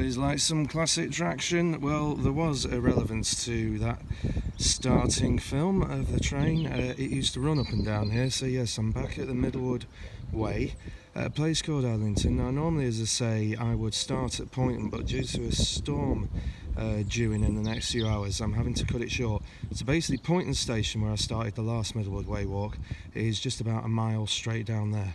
Boys like some classic traction? Well, there was a relevance to that starting film of the train. It used to run up and down here, so yes, I'm back at the Middlewood Way at a place called Adlington. Now normally, as I say, I would start at Poynton, but due to a storm due in the next few hours, I'm having to cut it short. So basically Poynton station, where I started the last Middlewood Way walk, is just about a mile straight down there.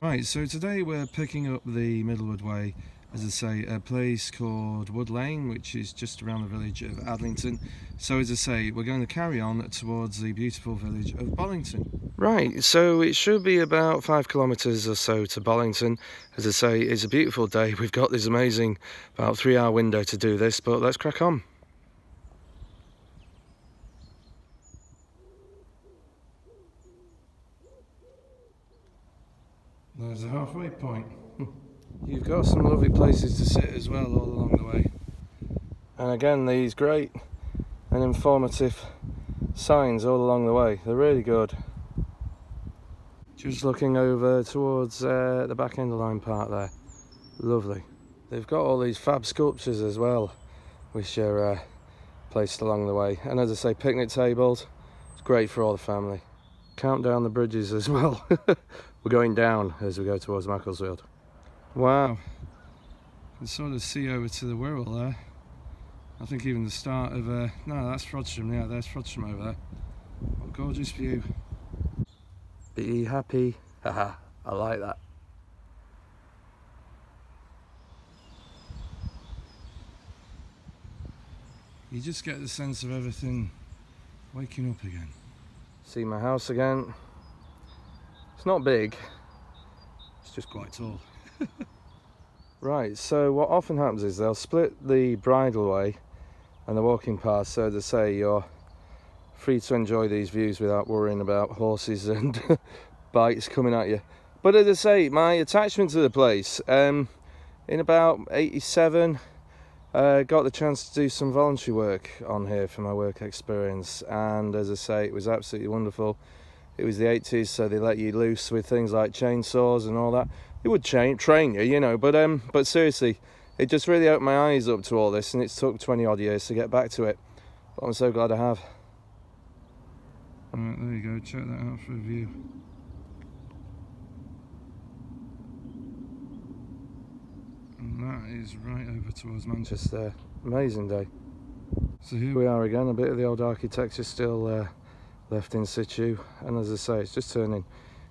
Right, so today we're picking up the Middlewood Way, as I say, a place called Wood Lane, which is just around the village of Adlington. So as I say, we're going to carry on towards the beautiful village of Bollington. Right, so it should be about 5 kilometres or so to Bollington. As I say, it's a beautiful day. We've got this amazing about 3-hour window to do this, but let's crack on. There's the halfway point. You've got some lovely places to sit as well all along the way. And again, these great and informative signs all along the way. They're really good. Just looking over towards the back end of Line Park there. Lovely. They've got all these fab sculptures as well, which are placed along the way. And as I say, picnic tables. It's great for all the family. Count down the bridges as well. We're going down as we go towards Macclesfield. Wow, you can sort of see over to the Wirral there. I think even the start of, no, that's Frodsham, yeah, there's Frodsham over there. What a gorgeous view. Be happy, haha, I like that. You just get the sense of everything waking up again. See my house again. It's not big, it's just quite tall. Right, so what often happens is they'll split the bridle way and the walking path, so to say you're free to enjoy these views without worrying about horses and bikes coming at you. But as I say, my attachment to the place, in about 87, got the chance to do some voluntary work on here for my work experience, and as I say, it was absolutely wonderful. It was the 80s, so they let you loose with things like chainsaws and all that. It would train you, you know, but seriously, it just really opened my eyes up to all this, and it's took 20 odd years to get back to it. But I'm so glad I have. Alright, there you go, check that out for a view. And that is right over towards Manchester. Amazing day. So here we are again, a bit of the old architecture still left in situ, and as I say, it's just turning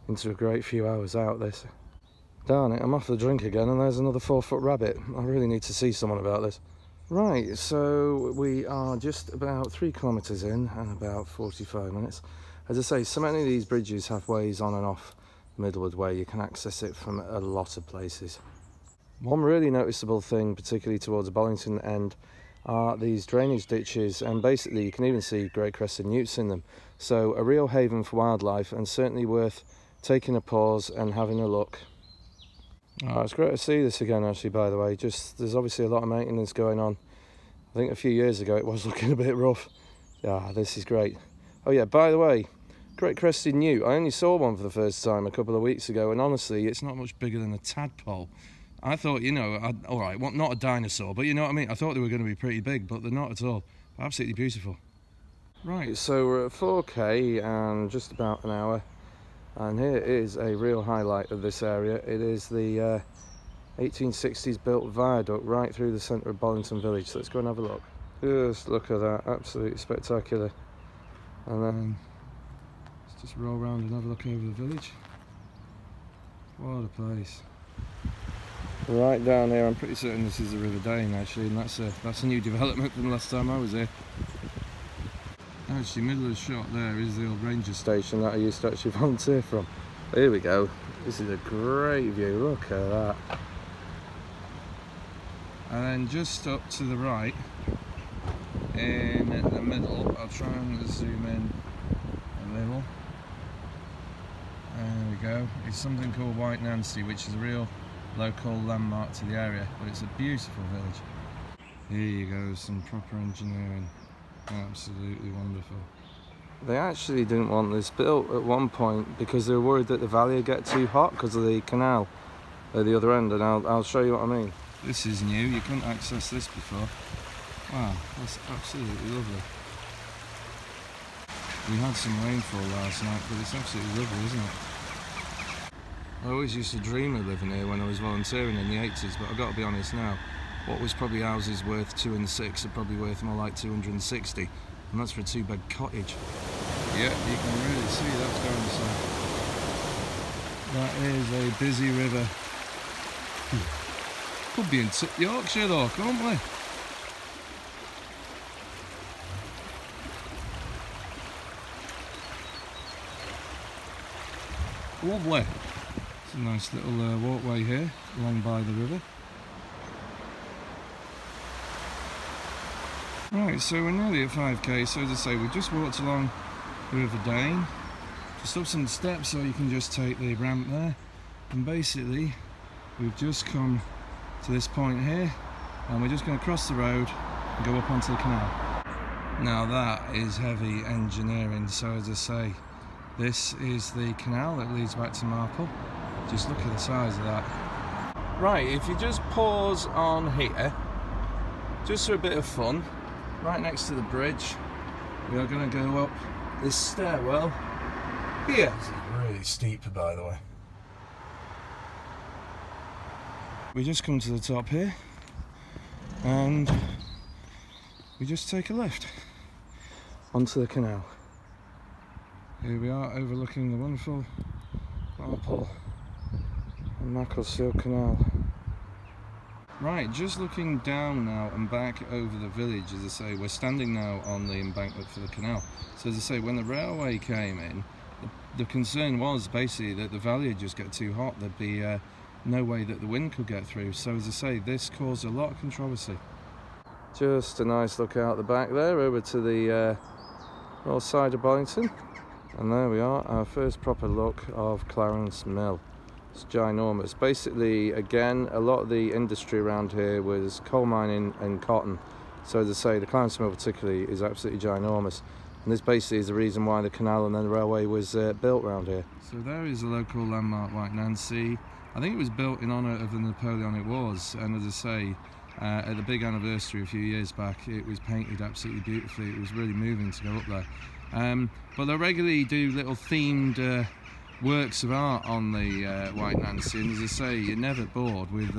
into a great few hours out this. Darn it, I'm off the drink again, and there's another 4-foot rabbit. I really need to see someone about this. Right, so we are just about 3 kilometres in and about 45 minutes. As I say, so many of these bridges have ways on and off Middlewood Way. You can access it from a lot of places. One really noticeable thing, particularly towards the Bollington end, are these drainage ditches, and basically you can even see great crested newts in them. So a real haven for wildlife, and certainly worth taking a pause and having a look. Oh, it's great to see this again, actually, by the way. Just, there's obviously a lot of maintenance going on. I think a few years ago it was looking a bit rough. Yeah, this is great. Oh yeah, by the way, great crested newt. I only saw one for the first time a couple of weeks ago, and honestly, it's not much bigger than a tadpole. I thought, you know, alright, well, not a dinosaur, but you know what I mean? I thought they were going to be pretty big, but they're not at all. Absolutely beautiful. Right, so we're at 4K and just about an hour. And here is a real highlight of this area. It is the 1860s built viaduct right through the centre of Bollington village. So let's go and have a look. Just look at that, absolutely spectacular. And then let's just roll around and have a look over the village. What a place. Right down here, I'm pretty certain this is the River Dane actually, and that's a new development from the last time I was here. Actually, middle of the shot there is the old ranger station that I used to actually volunteer from. Here we go. This is a great view, look at that. And then just up to the right, in the middle, I'll try and zoom in a little. There we go. It's something called White Nancy, which is a real local landmark to the area, but it's a beautiful village. Here you go, some proper engineering. Absolutely wonderful. They actually didn't want this built at one point because they were worried that the valley would get too hot because of the canal at the other end, and I'll show you what I mean. This is new, you couldn't access this before. Wow, that's absolutely lovely. We had some rainfall last night, but it's absolutely lovely, isn't it? I always used to dream of living here when I was volunteering in the 80s, but I've got to be honest now, what was probably houses worth 2 and 6 are probably worth more like 260, and that's for a 2-bed cottage. Yeah, you can really see that's going south. That is a busy river. Could be in Yorkshire though, can't we? Lovely. It's a nice little walkway here along by the river. Right, so we're nearly at 5k, so as I say, we've just walked along the River Dane, just up some steps so you can just take the ramp there, and basically we've just come to this point here and we're just going to cross the road and go up onto the canal. Now that is heavy engineering, so as I say, this is the canal that leads back to Marple. Just look at the size of that. Right, if you just pause on here, just for a bit of fun, right next to the bridge, we are going to go up this stairwell here. It's really steep, by the way. We just come to the top here and we just take a left onto the canal. Here we are overlooking the wonderful Marple and Macclesfield Canal. Right, just looking down now and back over the village, as I say, we're standing now on the embankment for the canal. So as I say, when the railway came in, the concern was basically that the valley would just get too hot. There'd be no way that the wind could get through. So as I say, this caused a lot of controversy. Just a nice look out the back there over to the north side of Poynton. And there we are, our first proper look of Clarence Mill. It's ginormous. Basically, again, a lot of the industry around here was coal mining and cotton. So as I say, the Clarence Mill particularly is absolutely ginormous. And this basically is the reason why the canal and then the railway was built around here. So there is a local landmark, White Nancy. I think it was built in honour of the Napoleonic Wars. And as I say, at the big anniversary a few years back, it was painted absolutely beautifully. It was really moving to go up there. But they regularly do little themed works of art on the White Nancy, and as I say, you're never bored with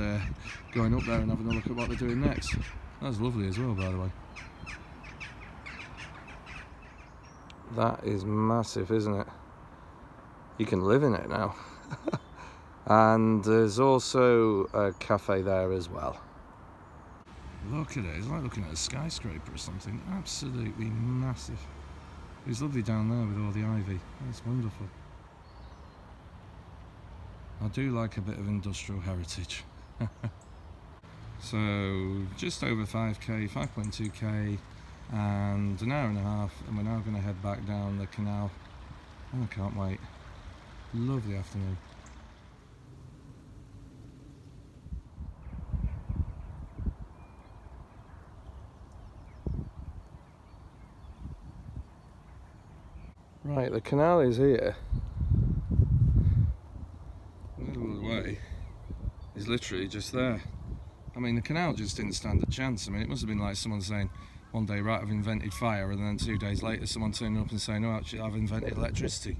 going up there and having a look at what they're doing next. That's lovely as well, by the way. That is massive, isn't it? You can live in it now. And there's also a cafe there as well. Look at it, it's like looking at a skyscraper or something. Absolutely massive. It's lovely down there with all the ivy. That's wonderful. I do like a bit of industrial heritage. So just over 5k, 5.2k, and an hour and a half, and we're now going to head back down the canal. Oh, I can't wait. Lovely afternoon. Right, the canal is here. A little of the way is literally just there. I mean, the canal just didn't stand a chance. I mean, it must have been like someone saying one day, right, I've invented fire, and then 2 days later someone turning up and saying, no, actually I've invented electricity.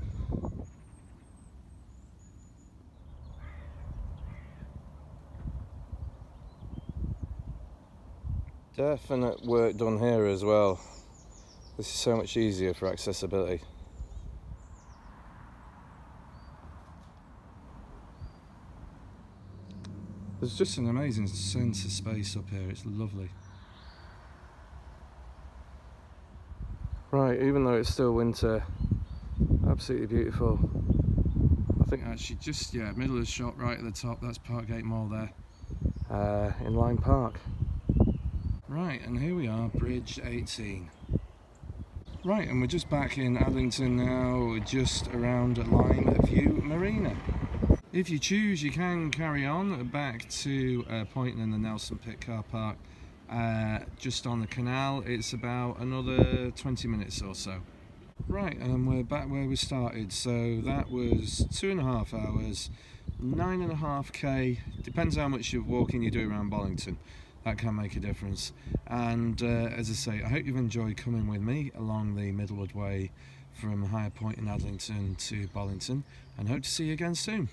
Definite work done here as well. This is so much easier for accessibility. There's just an amazing sense of space up here, it's lovely. Right, even though it's still winter, absolutely beautiful. I think actually just, yeah, middle of the shot right at the top, that's Parkgate Mall there. In Lyme Park. Right, and here we are, Bridge 18. Right, and we're just back in Adlington now, just around Lyme View Marina. If you choose, you can carry on back to Poynton and the Nelson Pit car park just on the canal. It's about another 20 minutes or so. Right, and we're back where we started. So that was 2.5 hours 9.5k, depends how much walking you do around Bollington. That can make a difference. And as I say, I hope you've enjoyed coming with me along the Middlewood way from Poynton, Adlington to Bollington, and hope to see you again soon.